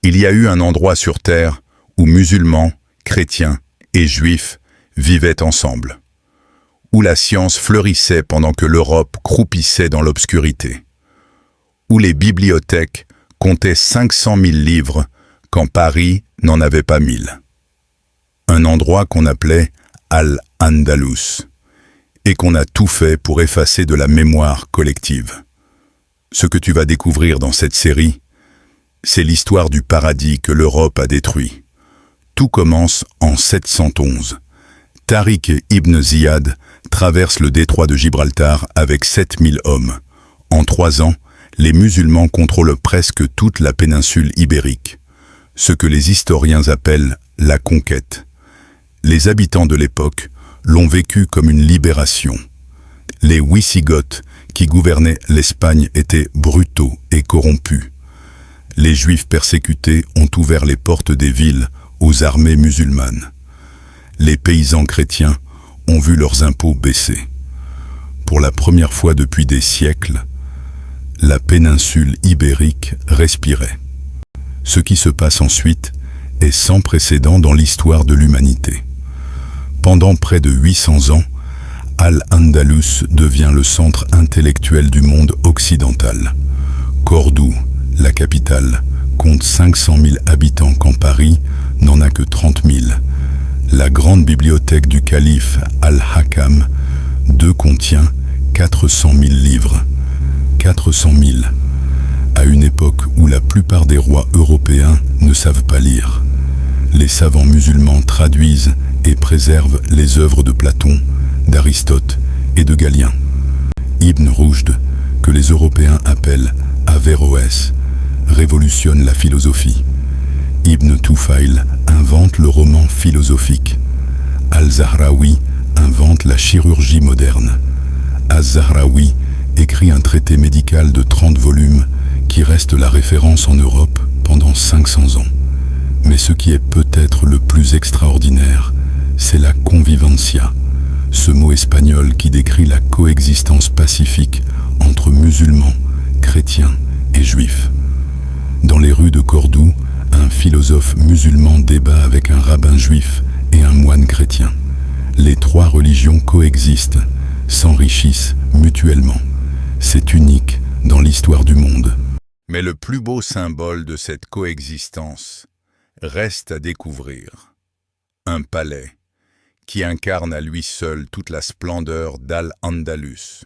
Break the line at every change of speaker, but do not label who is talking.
Il y a eu un endroit sur terre où musulmans, chrétiens et juifs vivaient ensemble, où la science fleurissait pendant que l'Europe croupissait dans l'obscurité, où les bibliothèques comptaient 500 000 livres quand Paris n'en avait pas 1000. Un endroit qu'on appelait Al-Andalus et qu'on a tout fait pour effacer de la mémoire collective. Ce que tu vas découvrir dans cette série, c'est l'histoire du paradis que l'Europe a détruit. Tout commence en 711. Tariq ibn Ziyad traverse le détroit de Gibraltar avec 7000 hommes. En 3 ans, les musulmans contrôlent presque toute la péninsule ibérique, ce que les historiens appellent la conquête. Les habitants de l'époque l'ont vécu comme une libération. Les Wisigoths, qui gouvernaient l'Espagne, étaient brutaux et corrompus. Les Juifs persécutés ont ouvert les portes des villes aux armées musulmanes. Les paysans chrétiens ont vu leurs impôts baisser. Pour la première fois depuis des siècles, la péninsule ibérique respirait. Ce qui se passe ensuite est sans précédent dans l'histoire de l'humanité. Pendant près de 800 ans, Al-Andalus devient le centre intellectuel du monde occidental. Cordoue, la capitale, compte 500 000 habitants quand Paris n'en a que 30 000. La grande bibliothèque du calife Al-Hakam II contient 400 000 livres. 400 000, à une époque où la plupart des rois européens ne savent pas lire. Les savants musulmans traduisent et préservent les œuvres de Platon, d'Aristote et de Galien. Ibn Rushd, que les Européens appellent Averroès, révolutionne la philosophie. Ibn Tufayl invente le roman philosophique. Al-Zahraoui invente la chirurgie moderne. Az-Zahraoui écrit un traité médical de 30 volumes qui reste la référence en Europe pendant 500 ans. Mais ce qui est peut-être le plus extraordinaire, c'est la convivencia, ce mot espagnol qui décrit la coexistence pacifique entre musulmans, chrétiens et juifs. Dans les rues de Cordoue, un philosophe musulman débat avec un rabbin juif et un moine chrétien. Les 3 religions coexistent, s'enrichissent mutuellement. C'est unique dans l'histoire du monde. Mais le plus beau symbole de cette coexistence reste à découvrir. Un palais qui incarne à lui seul toute la splendeur d'Al-Andalus.